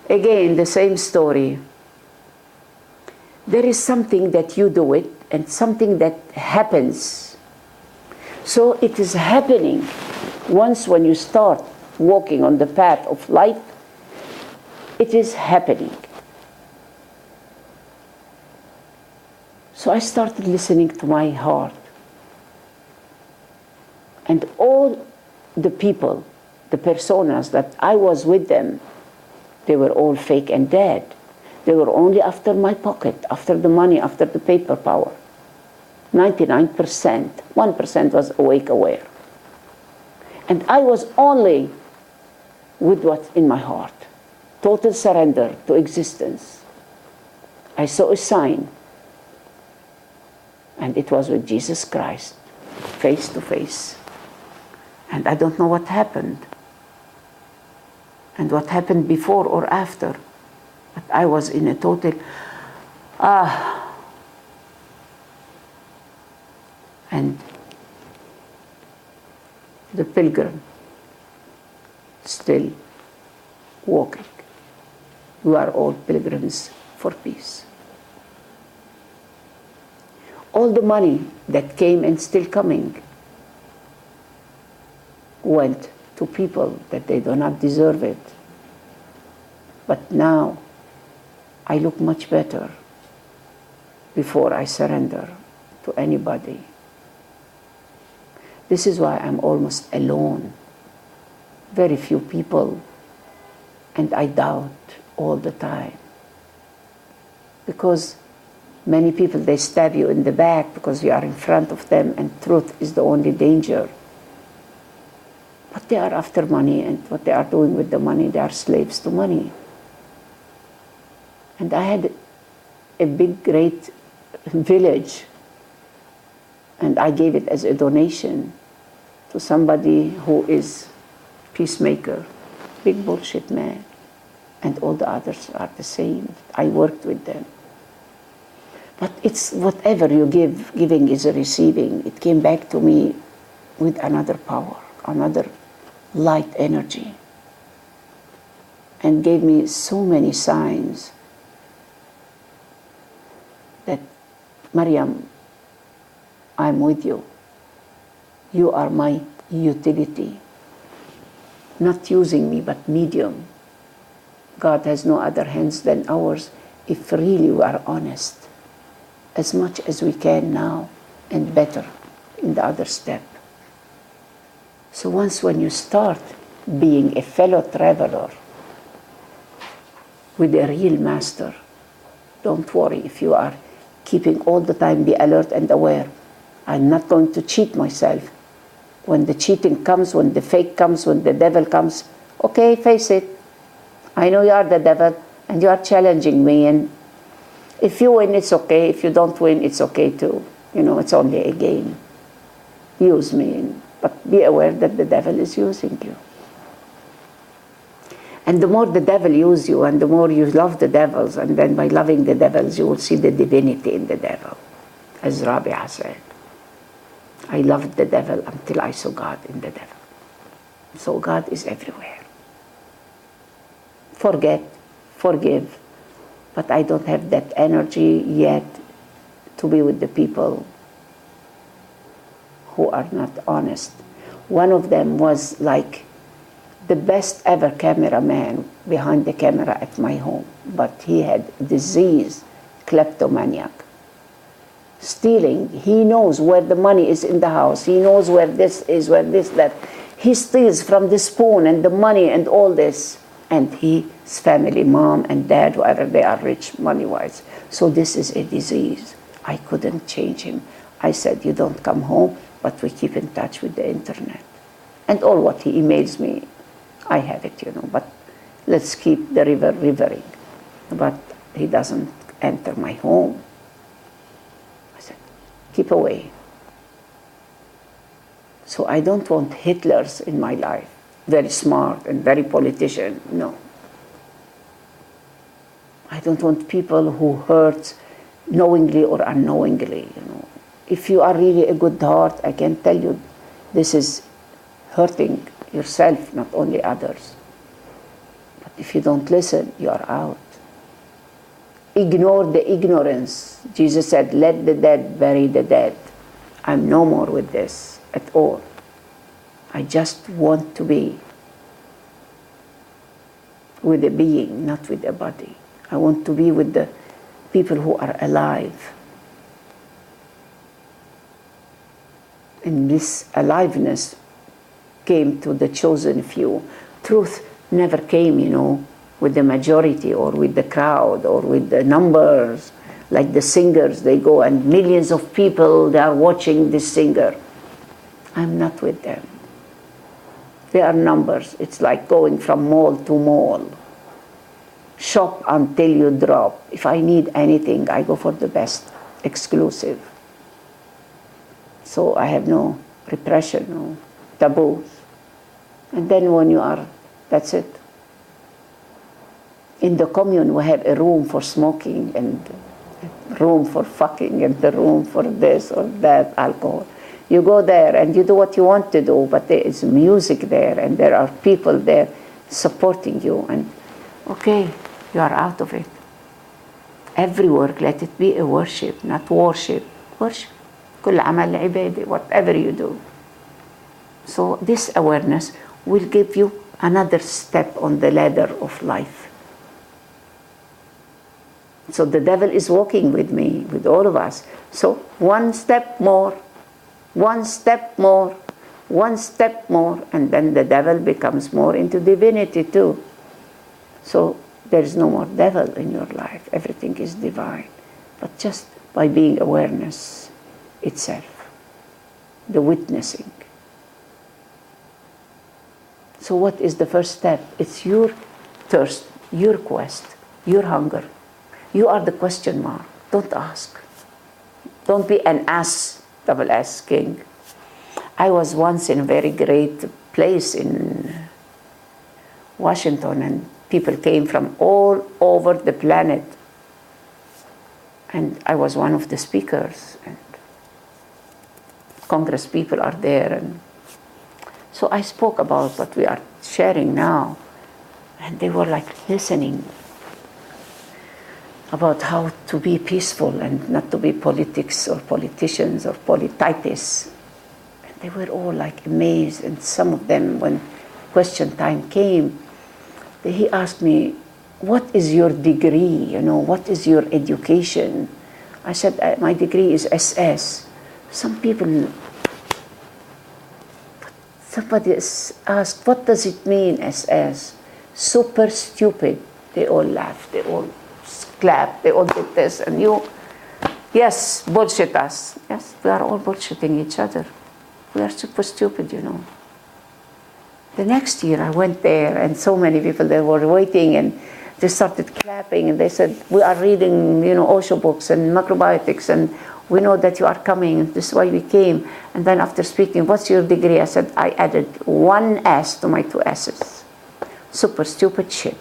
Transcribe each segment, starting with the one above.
Again, the same story. There is something that you do it and something that happens. So it is happening. Once when you start walking on the path of light, it is happening. So I started listening to my heart. And all the people, the personas that I was with them, they were all fake and dead. They were only after my pocket, after the money, after the paper power. 99%. 1% was awake, aware. And I was only with what's in my heart. Total surrender to existence. I saw a sign. And it was with Jesus Christ, face to face. And I don't know what happened. And what happened before or after. But I was in a total, and the pilgrim still walking. We are all pilgrims for peace. All the money that came and still coming went to people that they do not deserve it. But now I look much better before I surrender to anybody. This is why I'm almost alone. Very few people, and I doubt all the time. Because many people, they stab you in the back because you are in front of them, and truth is the only danger. But they are after money, and what they are doing with the money, they are slaves to money. And I had a big, great village, and I gave it as a donation to somebody who is peacemaker, big bullshit man. And all the others are the same. I worked with them. But it's whatever you give, giving is a receiving. It came back to me with another power, another light energy, and gave me so many signs that, Mariam, I'm with you. You are my utility. Not using me, but medium. God has no other hands than ours if really we are honest. As much as we can now, and better in the other step. So once when you start being a fellow traveler with a real master, don't worry if you are keeping all the time, be alert and aware. I'm not going to cheat myself. When the cheating comes, when the fake comes, when the devil comes, okay, face it. I know you are the devil and you are challenging me, and if you win, it's okay. If you don't win, it's okay too. You know, it's only a game. Use me, but be aware that the devil is using you. And the more the devil uses you, and the more you love the devils, and then by loving the devils, you will see the divinity in the devil. As Rabia said, I loved the devil until I saw God in the devil. So God is everywhere. Forget, forgive, but I don't have that energy yet to be with the people who are not honest. One of them was like the best ever cameraman behind the camera at my home, but he had disease, kleptomaniac. Stealing, he knows where the money is in the house, he knows where this is, where this, that. He steals from the spoon and the money and all this. And his family, mom and dad, whoever they are rich money-wise. So this is a disease. I couldn't change him. I said, you don't come home, but we keep in touch with the internet. And all what he emails me, I have it, you know, but let's keep the river rivering. But he doesn't enter my home. I said, keep away. So I don't want Hitlers in my life. Very smart and very politician, no. I don't want people who hurt knowingly or unknowingly, you know. If you are really a good heart, I can tell you this is hurting yourself, not only others. But If you don't listen, you are out. Ignore the ignorance. Jesus said, let the dead bury the dead. I'm no more with this at all. I just want to be with a being, not with a body. I want to be with the people who are alive. And this aliveness came to the chosen few. Truth never came, with the majority or with the crowd or with the numbers. Like the singers, they go and millions of people, they are watching this singer. I'm not with them. They are numbers. It's like going from mall to mall. Shop until you drop. If I need anything, I go for the best, exclusive. So I have no repression, no taboos. And then when you are, that's it. In the commune, we have a room for smoking and a room for fucking and the room for this or that, alcohol. You go there and you do what you want to do, but there is music there and there are people there supporting you. And okay, you are out of it. Every work, let it be a worship, not worship. Worship. كل عمل عبادة, whatever you do. So this awareness will give you another step on the ladder of life. So the devil is walking with me, with all of us. So one step more, one step more, one step more, and then the devil becomes more into divinity too. So there is no more devil in your life. Everything is divine. But just by being awareness itself, the witnessing. So what is the first step? It's your thirst, your quest, your hunger. You are the question mark. Don't ask. Don't be an ass, double S king. I was once in a very great place in Washington, and people came from all over the planet. And I was one of the speakers. And Congress people are there. And so I spoke about what we are sharing now. And they were like listening about how to be peaceful and not to be politics or politicians or polititis. And they were all like amazed. And some of them, when question time came, he asked me, what is your degree? What is your education? I said, my degree is SS. Some people, somebody asked, what does it mean, SS? Super stupid. They all laughed, they all clapped, they all did this, and you, yes, bullshit us. Yes, we are all bullshitting each other. We are super stupid, The next year I went there, and so many people there were waiting, and they started clapping, and they said, we are reading, Osho books and macrobiotics, and we know that you are coming, and this is why we came. And then after speaking, what's your degree? I said, I added one S to my two S's. Super stupid shit.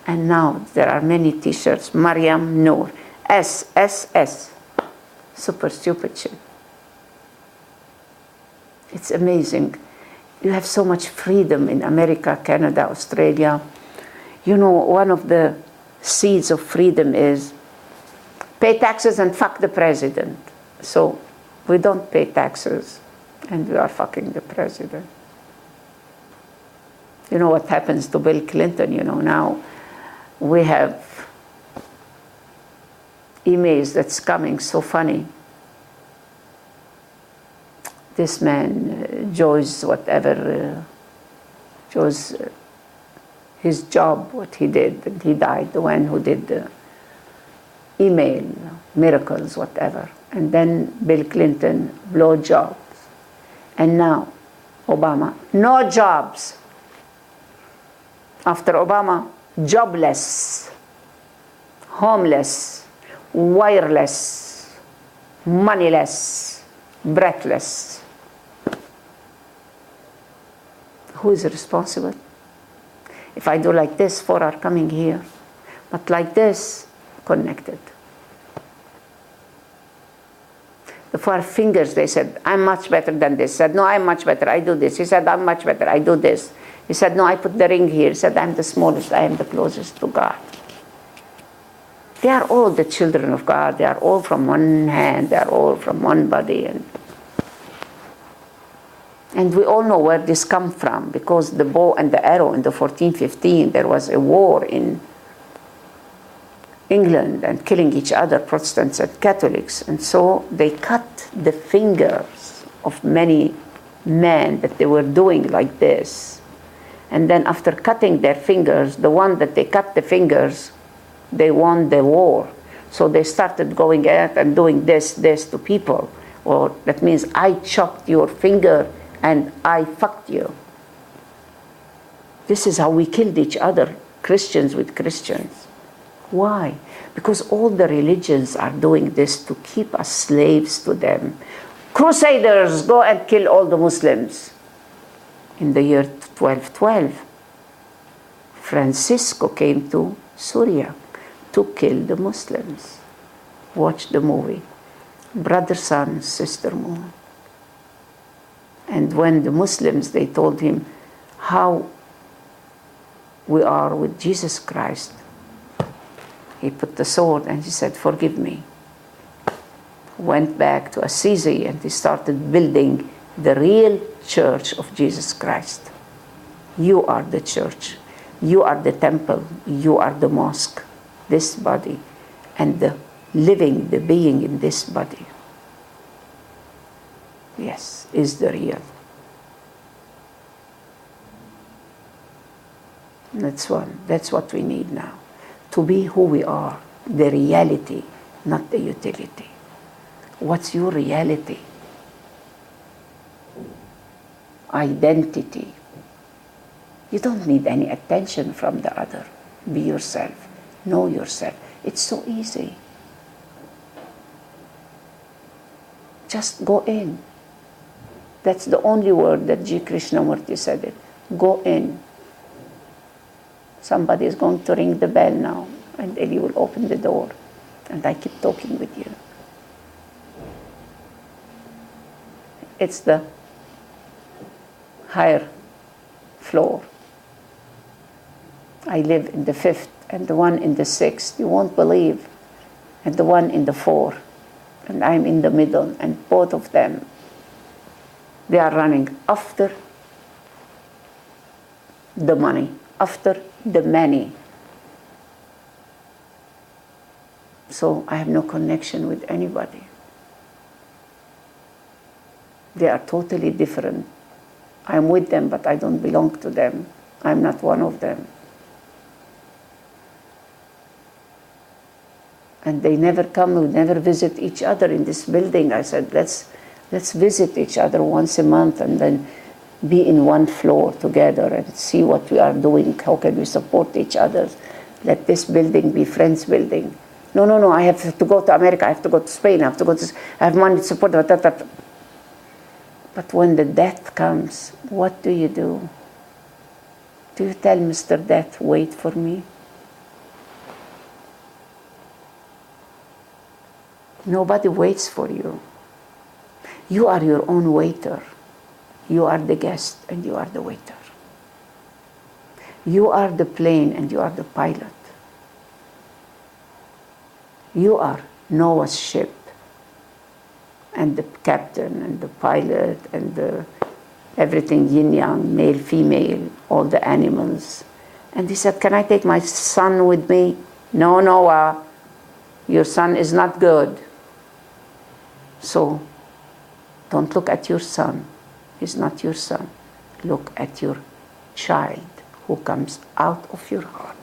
And now there are many t-shirts, Mariam Nour, SSS, super stupid shit. It's amazing. You have so much freedom in America, Canada, Australia. One of the seeds of freedom is pay taxes and fuck the president. So we don't pay taxes and we are fucking the president. You know what happens to Bill Clinton, now we have emails that's coming, so funny. This man, Joe's his job, what he did, and he died, the one who did the email, miracles, whatever. And then Bill Clinton, blow jobs. And now, Obama, no jobs. After Obama, jobless, homeless, wireless, moneyless, breathless. Who is responsible? If I do like this, 4 are coming here. But like this, connected. The 4 fingers, they said, I'm much better than this. Said, no, I'm much better, I do this. He said, I'm much better, I do this. He said, no, I put the ring here. He said, I'm the smallest, I am the closest to God. They are all the children of God. They are all from one hand. They are all from one body. And we all know where this comes from, because the bow and the arrow in the 1415, there was a war in England and killing each other, Protestants and Catholics. And so they cut the fingers of many men that they were doing like this. And then after cutting their fingers, the one that they cut the fingers, they won the war. So they started going out and doing this to people. Or that means I chopped your finger and I fucked you. This is how we killed each other, Christians with Christians. Why? Because all the religions are doing this to keep us slaves to them. Crusaders, go and kill all the Muslims. In the year 1212, Francisco came to Syria to kill the Muslims. Watch the movie, Brother Sun, Sister Moon. And when the Muslims, they told him how we are with Jesus Christ, he put the sword and he said, forgive me. Went back to Assisi and he started building the real church of Jesus Christ. You are the church. You are the temple. You are the mosque. This body and the living, the being in this body, yes, is the real. That's what we need now. To be who we are, the reality, not the utility. What's your reality? Identity. You don't need any attention from the other. Be yourself. Know yourself. It's so easy. Just go in. That's the only word that G. Krishnamurti said it. Go in. Somebody is going to ring the bell now, and Eli will open the door, and I keep talking with you. It's the higher floor. I live in the 5th, and the one in the 6th, you won't believe, and the one in the 4th, and I'm in the middle, and both of them, they are running after the money, after the many. So I have no connection with anybody. They are totally different. I'm with them, but I don't belong to them. I'm not one of them. And they never come, we never visit each other in this building. I said, let's visit each other once a month and then be in one floor together and see what we are doing. How can we support each other? Let this building be friends building. No, I have to go to America, I have to go to Spain, I have money to support. But when the death comes, what do? Do you tell Mr. Death, wait for me? Nobody waits for you. You are your own waiter. You are the guest and you are the waiter. You are the plane and you are the pilot. You are Noah's ship and the captain and the pilot and everything, yin yang, male, female, all the animals. And he said, can I take my son with me? No, Noah, your son is not good. So don't look at your son. He's not your son. Look at your child who comes out of your heart.